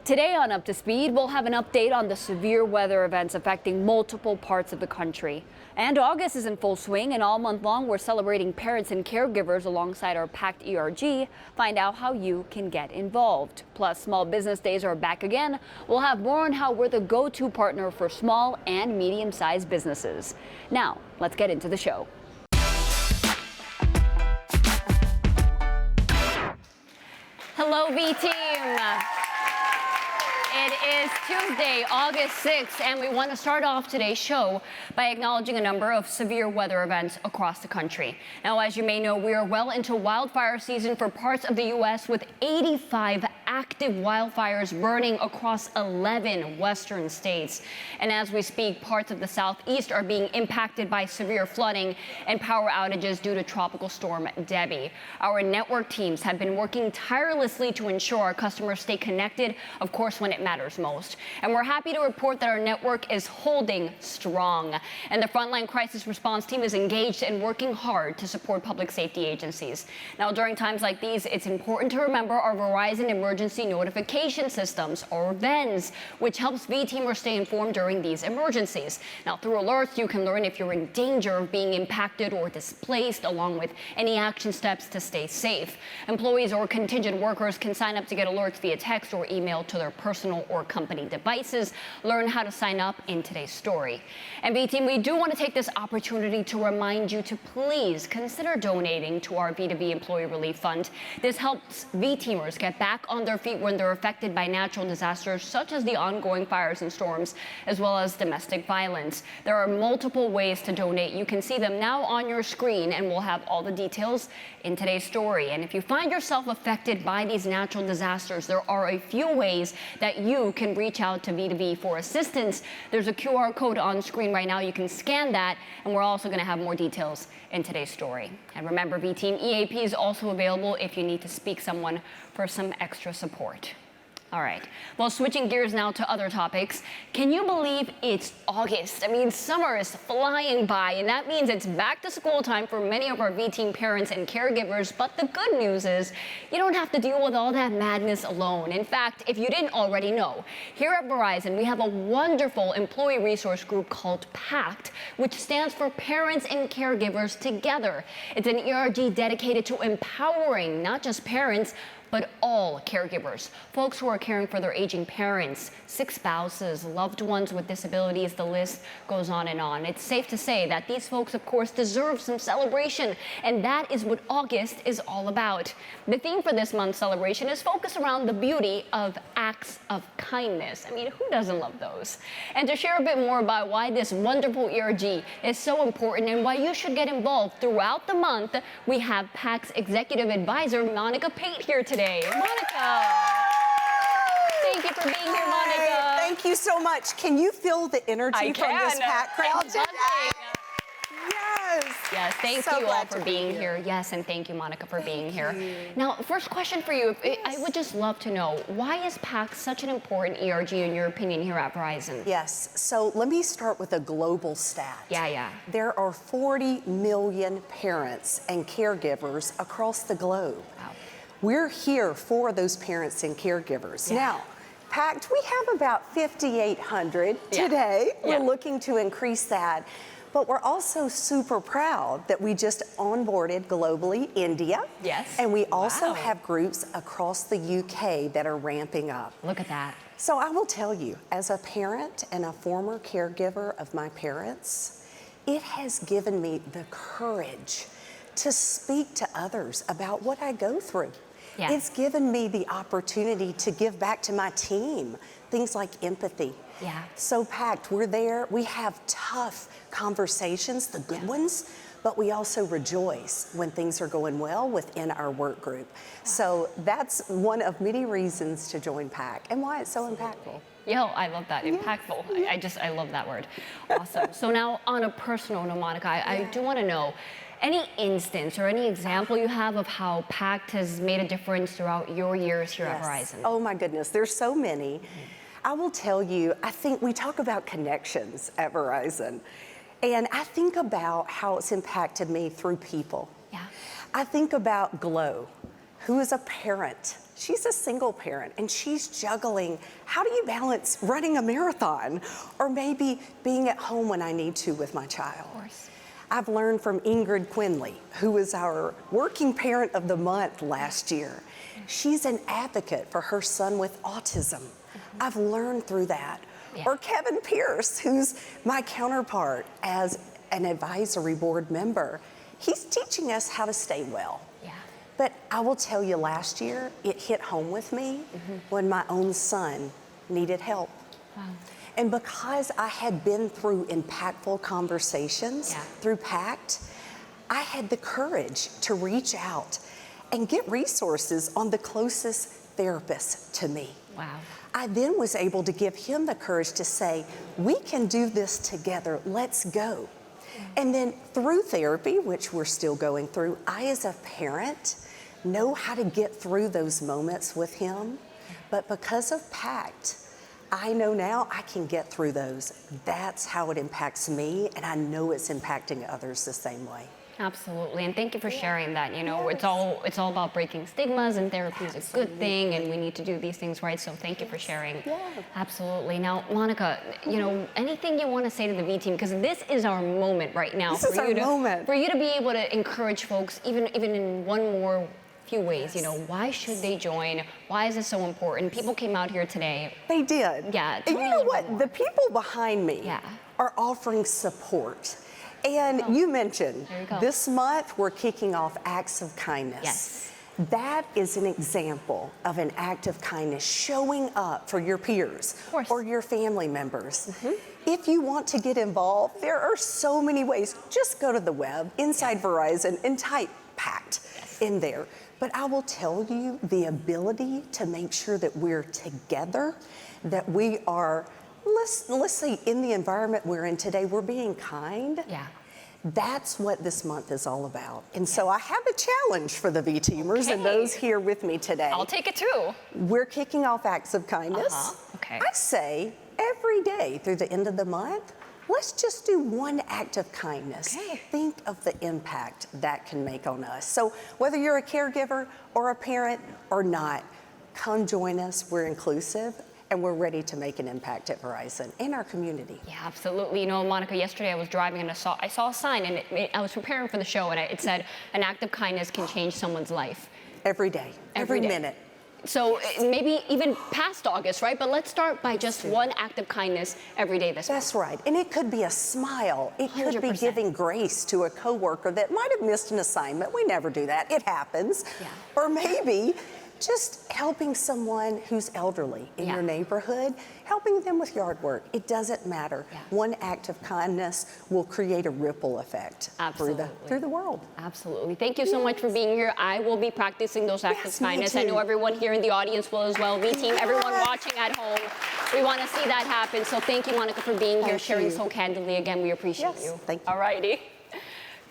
Today on Up to Speed, we'll have an update on the severe weather events affecting multiple parts of the country. And August is in full swing, and all month long we're celebrating parents and caregivers alongside our packed ERG. Find out how you can get involved. Plus, small business days are back again. We'll have more on how we're the go-to partner for small and medium-sized businesses. Now, let's get into the show. Hello, V-Team. It is Tuesday, August 6th, and we want to start off today's show by acknowledging a number of severe weather events across the country. Now, as you may know, we are well into wildfire season for parts of the U.S. with 85 active wildfires burning across 11 western states. And as we speak, parts of the southeast are being impacted by severe flooding and power outages due to Tropical Storm Debbie. Our network teams have been working tirelessly to ensure our customers stay connected, of course, when it matters most. And we're happy to report that our network is holding strong. And the Frontline Crisis Response Team is engaged and working hard to support public safety agencies. Now, during times like these, it's important to remember our Verizon Emergency Notification Systems, or VENS, which helps V-Teamers stay informed during these emergencies. Now, through alerts, you can learn if you're in danger of being impacted or displaced, along with any action steps to stay safe. Employees or contingent workers can sign up to get alerts via text or email to their personal or company devices. Learn how to sign up in today's story. And V-Team, we do want to take this opportunity to remind you to please consider donating to our V2V Employee Relief Fund. This helps V-Teamers get back on their feet when they're affected by natural disasters such as the ongoing fires and storms, as well as domestic violence. There are multiple ways to donate. You can see them now on your screen, and we'll have all the details in today's story. And if you find yourself affected by these natural disasters, there are a few ways that you can reach out to V2V for assistance. There's a QR code on screen right now. You can scan that, and we're also going to have more details in today's story. And remember, V-Team EAP is also available if you need to speak someone for some extra support. All right, well, switching gears now to other topics. Can you believe it's August? I mean, summer is flying by, and that means it's back to school time for many of our V-Team parents and caregivers. But the good news is you don't have to deal with all that madness alone. In fact, if you didn't already know, here at Verizon, we have a wonderful employee resource group called PACT, which stands for Parents and Caregivers Together. It's an ERG dedicated to empowering not just parents, but all caregivers, folks who are caring for their aging parents, sick spouses, loved ones with disabilities. The list goes on and on. It's safe to say that these folks, of course, deserve some celebration, and that is what August is all about. The theme for this month's celebration is focused around the beauty of acts of kindness. I mean, who doesn't love those? And to share a bit more about why this wonderful ERG is so important and why you should get involved throughout the month, we have PACT's executive advisor, Monica Pate, here today. Monica, thank you for being here, Monica. Thank you so much. Can you feel the energy from this packed crowd today? Yes. Yes, thank you all for being here. Yes, and thank you, Monica, for being here. Now, first question for you. I would just love to know, why is PACT such an important ERG in your opinion here at Verizon? Yes, so let me start with a global stat. Yeah. There are 40 million parents and caregivers across the globe. Wow. We're here for those parents and caregivers. Yeah. Now, PACT, we have about 5,800 today. We're looking to increase that. But we're also super proud that we just onboarded globally India. Yes. And we also have groups across the UK that are ramping up. Look at that. So I will tell you, as a parent and a former caregiver of my parents, it has given me the courage to speak to others about what I go through. Yeah. It's given me the opportunity to give back to my team, things like empathy. Yeah. So PACT, we're there. We have tough conversations, the good ones, but we also rejoice when things are going well within our work group. So that's one of many reasons to join PACT and why it's so impactful. Yo, I love that, impactful. I love that word. Awesome. So now, on a personal note, Monica, I do want to know, any instance or any example you have of how PACT has made a difference throughout your years here at Verizon? Oh my goodness, there's so many. I will tell you, I think we talk about connections at Verizon, and I think about how it's impacted me through people. Yeah. I think about Glow, who is a parent. She's a single parent and she's juggling. How do you balance running a marathon or maybe being at home when I need to with my child? Of course. I've learned from Ingrid Quinley, who was our Working Parent of the Month last year. She's an advocate for her son with autism. I've learned through that. Yeah. Or Kevin Pierce, who's my counterpart as an advisory board member. He's teaching us how to stay well. Yeah. But I will tell you, last year, it hit home with me when my own son needed help. Wow. And because I had been through impactful conversations through PACT, I had the courage to reach out and get resources on the closest therapist to me. Wow. I then was able to give him the courage to say, we can do this together, let's go. And then through therapy, which we're still going through, I as a parent know how to get through those moments with him. But because of PACT, I know now I can get through those. That's how it impacts me, and I know it's impacting others the same way. Absolutely, and thank you for sharing that. You know, it's all about breaking stigmas, and therapy is a good thing, and we need to do these things right. So thank you for sharing. Yeah. Absolutely. Now, Monica, you know, anything you want to say to the V team, because this is our moment right now This is our moment. For you to be able to encourage folks, even in one more few ways. You know, why should they join? Why is this so important? People came out here today. They did. Yeah. And you know what? The people behind me are offering support. And you mentioned this month we're kicking off Acts of Kindness. Yes. That is an example of an act of kindness, showing up for your peers or your family members. If you want to get involved, there are so many ways. Just go to the web, Inside Verizon, and type PACT in there. But I will tell you, the ability to make sure that we're together, that we are, let's say in the environment we're in today, we're being kind. Yeah. That's what this month is all about. And so I have a challenge for the V-teamers and those here with me today. I'll take it too. We're kicking off Acts of Kindness. Okay. I say every day through the end of the month, let's just do one act of kindness. Think of the impact that can make on us. So whether you're a caregiver or a parent or not, come join us. We're inclusive and we're ready to make an impact at Verizon in our community. Yeah, absolutely. You know, Monica, yesterday I was driving and I saw a sign, and I was preparing for the show, and it said, an act of kindness can change someone's life. Every day, every minute. So maybe even past August, right? But let's start by just one act of kindness every day this month. That's right. And it could be a smile. It could be 100%. giving grace to a coworker that might have missed an assignment. We never do that. It happens. Yeah. Or maybe just helping someone who's elderly in your neighborhood, helping them with yard work. It doesn't matter. One act of kindness will create a ripple effect through the world. Absolutely. Thank you so much for being here. I will be practicing those acts of kindness. I know everyone here in the audience will as well. V-team, everyone watching at home, we want to see that happen. So thank you, Monica, for being here, sharing so candidly. Again, we appreciate you. Thank you. All righty.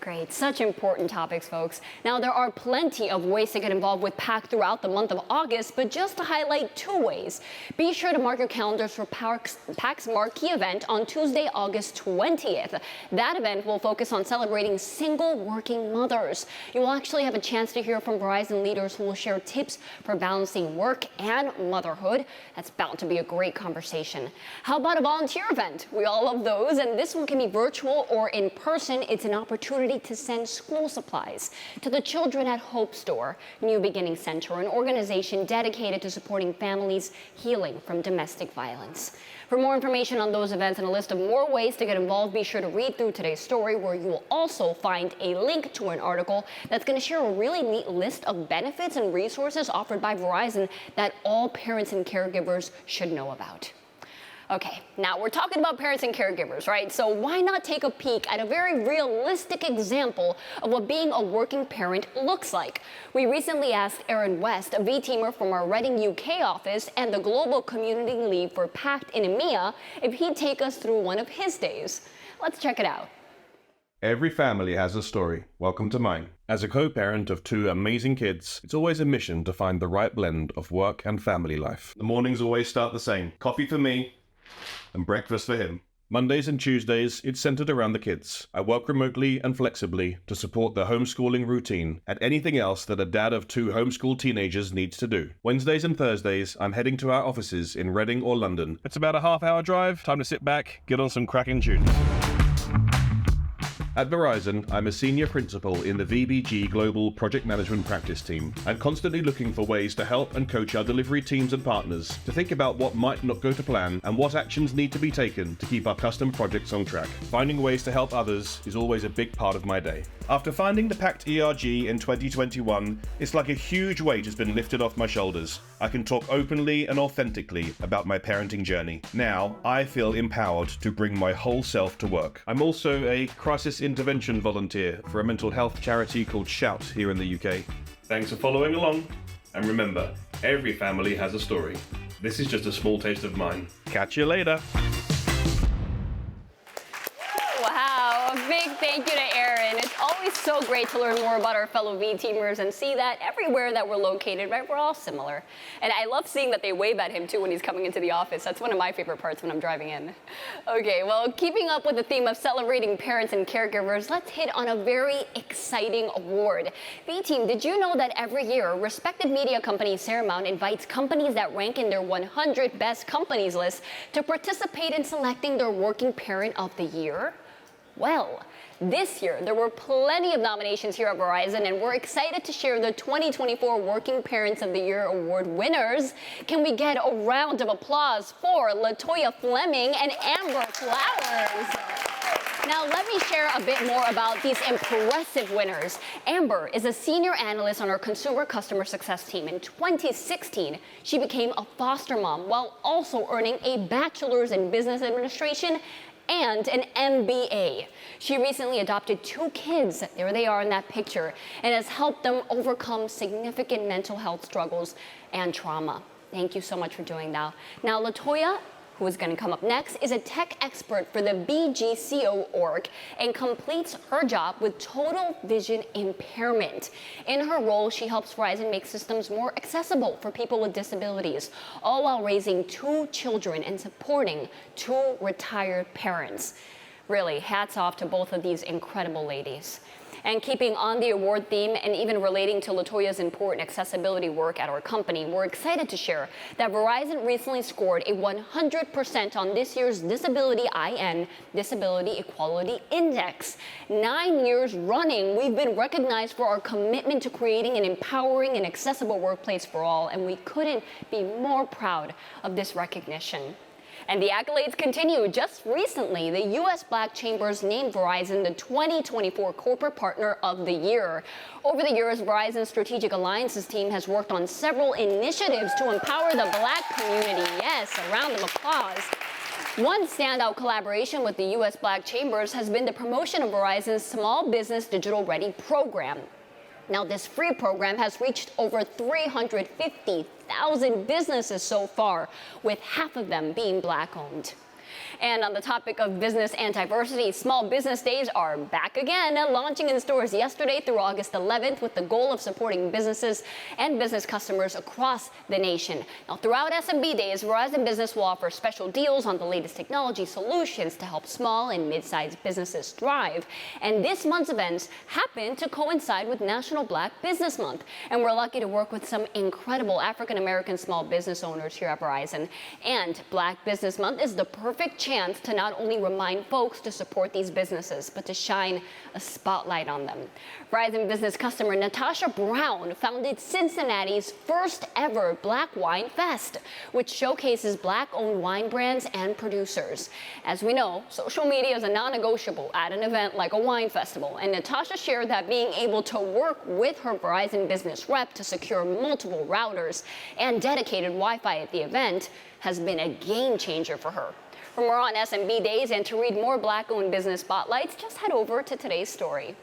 Great, such important topics, folks. Now, there are plenty of ways to get involved with PACT throughout the month of August, but just to highlight 2 ways, be sure to mark your calendars for PACT's marquee event on Tuesday, August 20th. That event will focus on celebrating single working mothers. You will actually have a chance to hear from Verizon leaders who will share tips for balancing work and motherhood. That's bound to be a great conversation. How about a volunteer event? We all love those, and this one can be virtual or in person. It's an opportunity to send school supplies to the Children at Hope Store, New Beginning Center, an organization dedicated to supporting families healing from domestic violence. For more information on those events and a list of more ways to get involved, be sure to read through today's story, where you will also find a link to an article that's going to share a really neat list of benefits and resources offered by Verizon that all parents and caregivers should know about. Okay, now we're talking about parents and caregivers, right? So why not take a peek at a very realistic example of what being a working parent looks like? We recently asked Aaron West, a V-teamer from our Reading, UK office and the Global Community Lead for PACT in EMEA, if he'd take us through one of his days. Let's check it out. Every family has a story. Welcome to mine. As a co-parent of 2 amazing kids, it's always a mission to find the right blend of work and family life. The mornings always start the same. Coffee for me, and breakfast for him. Mondays and Tuesdays, it's centered around the kids. I work remotely and flexibly to support the homeschooling routine and anything else that a dad of 2 homeschool teenagers needs to do. Wednesdays and Thursdays, I'm heading to our offices in Reading or London. It's about a half-hour drive. Time to sit back, get on some cracking tunes. At Verizon, I'm a senior principal in the VBG Global Project Management Practice Team. I'm constantly looking for ways to help and coach our delivery teams and partners to think about what might not go to plan and what actions need to be taken to keep our custom projects on track. Finding ways to help others is always a big part of my day. After finding the PACT ERG in 2021, it's like a huge weight has been lifted off my shoulders. I can talk openly and authentically about my parenting journey. Now, I feel empowered to bring my whole self to work. I'm also a crisis intervention volunteer for a mental health charity called Shout here in the UK. Thanks for following along. And remember, every family has a story. This is just a small taste of mine. Catch you later. Wow, a big thank you to Aaron. It's always so great to learn more about our fellow V-teamers and see that everywhere that we're located, right, we're all similar. And I love seeing that they wave at him too when he's coming into the office. That's one of my favorite parts when I'm driving in. Okay, well, keeping up with the theme of celebrating parents and caregivers, let's hit on a very exciting award. V-team, did you know that every year, respected media company Paramount invites companies that rank in their 100 best companies list to participate in selecting their working parent of the year? Well, this year, there were plenty of nominations here at Verizon, and we're excited to share the 2024 Working Parents of the Year Award winners. Can we get a round of applause for LaToya Fleming and Amber Flowers? Now, let me share a bit more about these impressive winners. Amber is a senior analyst on our consumer customer success team. In 2016, she became a foster mom while also earning a bachelor's in business administration and an MBA. She recently adopted 2 kids, there they are in that picture, and has helped them overcome significant mental health struggles and trauma. Thank you so much for doing that. Now, LaToya, who is going to come up next, is a tech expert for the BGCO org and completes her job with total vision impairment. In her role, she helps Verizon make systems more accessible for people with disabilities, all while raising 2 children and supporting 2 retired parents. Really, hats off to both of these incredible ladies. And keeping on the award theme and even relating to LaToya's important accessibility work at our company, we're excited to share that Verizon recently scored a 100% on this year's Disability IN, Disability Equality Index. 9 years running, we've been recognized for our commitment to creating an empowering and accessible workplace for all, and we couldn't be more proud of this recognition. And the accolades continue. Just recently, the U.S. Black Chambers named Verizon the 2024 Corporate Partner of the Year. Over the years, Verizon's Strategic Alliances team has worked on several initiatives to empower the Black community. Yes, a round of applause. One standout collaboration with the U.S. Black Chambers has been the promotion of Verizon's Small Business Digital Ready program. Now, this free program has reached over 350,000 businesses so far, with half of them being Black-owned. And on the topic of business and diversity, Small Business Days are back again, launching in stores yesterday through August 11th with the goal of supporting businesses and business customers across the nation. Now, throughout SMB Days, Verizon Business will offer special deals on the latest technology solutions to help small and mid-sized businesses thrive. And this month's events happen to coincide with National Black Business Month. And we're lucky to work with some incredible African-American small business owners here at Verizon. And Black Business Month is the perfect chance to not only remind folks to support these businesses, but to shine a spotlight on them. Verizon business customer Natasha Brown founded Cincinnati's first ever Black Wine Fest, which showcases Black-owned wine brands and producers. As we know, social media is a non-negotiable at an event like a wine festival, and Natasha shared that being able to work with her Verizon business rep to secure multiple routers and dedicated Wi-Fi at the event has been a game changer for her. For more on SMB Days and to read more Black-owned business spotlights, just head over to today's story.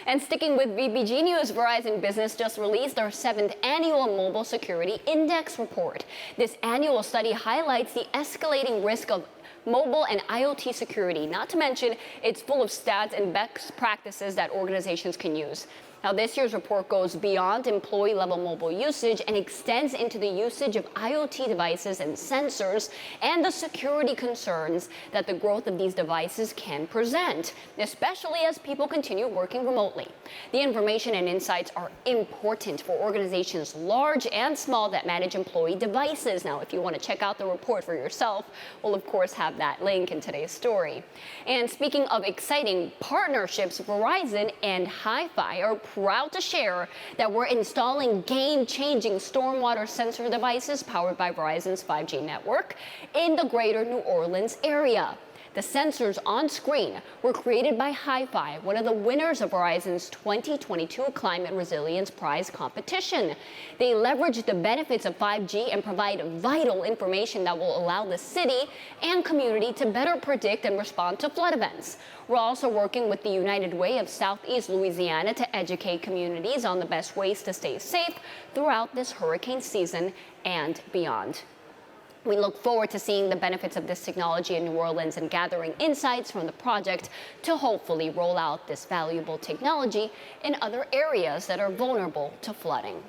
And sticking with VBG News, Verizon Business just released our 7th annual Mobile Security Index report. This annual study highlights the escalating risk of mobile and IoT security. Not to mention, it's full of stats and best practices that organizations can use. Now, this year's report goes beyond employee-level mobile usage and extends into the usage of IoT devices and sensors and the security concerns that the growth of these devices can present, especially as people continue working remotely. The information and insights are important for organizations large and small that manage employee devices. Now, if you want to check out the report for yourself, we'll of course have that link in today's story. And speaking of exciting partnerships, Verizon and Hyfi are proud to share that we're installing game-changing stormwater sensor devices powered by Verizon's 5G network in the greater New Orleans area. The sensors on screen were created by Hyfi, one of the winners of Verizon's 2022 Climate Resilience Prize competition. They leverage the benefits of 5G and provide vital information that will allow the city and community to better predict and respond to flood events. We're also working with the United Way of Southeast Louisiana to educate communities on the best ways to stay safe throughout this hurricane season and beyond. We look forward to seeing the benefits of this technology in New Orleans and gathering insights from the project to hopefully roll out this valuable technology in other areas that are vulnerable to flooding.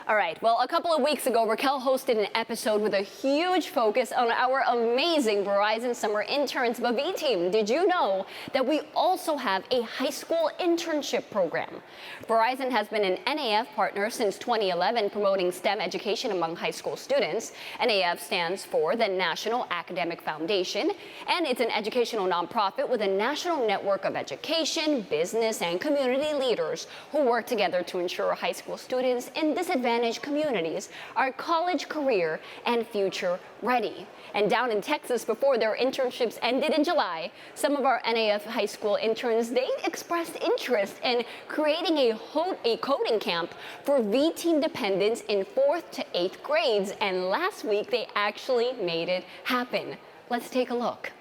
All right, well, a couple of weeks ago, Raquel hosted an episode with a huge focus on our amazing Verizon summer interns, the V team. Did you know that we also have a high school internship program? Verizon has been an NAF partner since 2011, promoting STEM education among high school students. NAF stands for the National Academic Foundation, and it's an educational nonprofit with a national network of education, business, and community leaders who work together to ensure high school students in disadvantaged communities are college, career, and future ready. And down in Texas, before their internships ended in July, some of our NAF high school interns, they expressed interest in creating a coding camp for V team dependents in 4th to 8th grades. And last week, they actually made it happen. Let's take a look.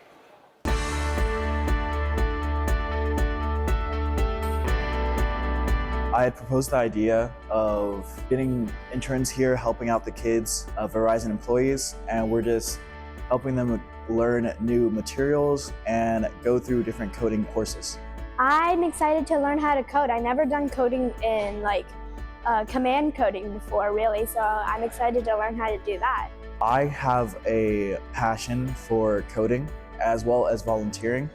I had proposed the idea of getting interns here, helping out the kids, Verizon employees, and we're just helping them learn new materials and go through different coding courses. I'm excited to learn how to code. I never done coding in command coding before, really, so I'm excited to learn how to do that. I have a passion for coding as well as volunteering.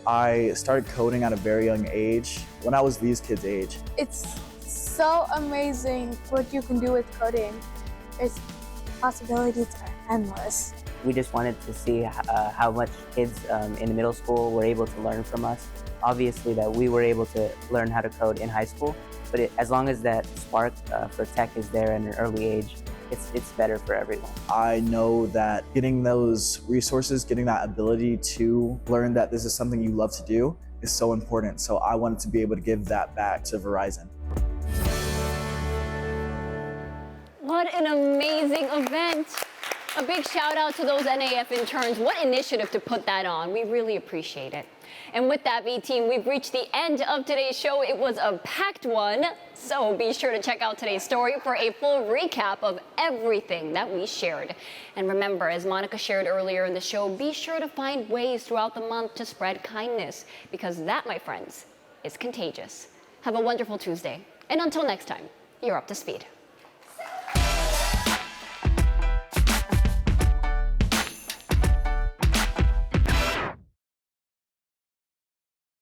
I started coding at a very young age, when I was these kids' age. It's so amazing what you can do with coding. Its possibilities are endless. We just wanted to see how much kids in the middle school were able to learn from us. Obviously that we were able to learn how to code in high school, but as long as that spark for tech is there at an early age, it's better for everyone. I know that getting those resources, getting that ability to learn that this is something you love to do is so important. So I wanted to be able to give that back to Verizon. What an amazing event. A big shout out to those NAF interns. What initiative to put that on. We really appreciate it. And with that, V team, we've reached the end of today's show. It was a packed one, so be sure to check out today's story for a full recap of everything that we shared. And remember, as Monica shared earlier in the show, be sure to find ways throughout the month to spread kindness, because that, my friends, is contagious. Have a wonderful Tuesday. And until next time, you're up to speed.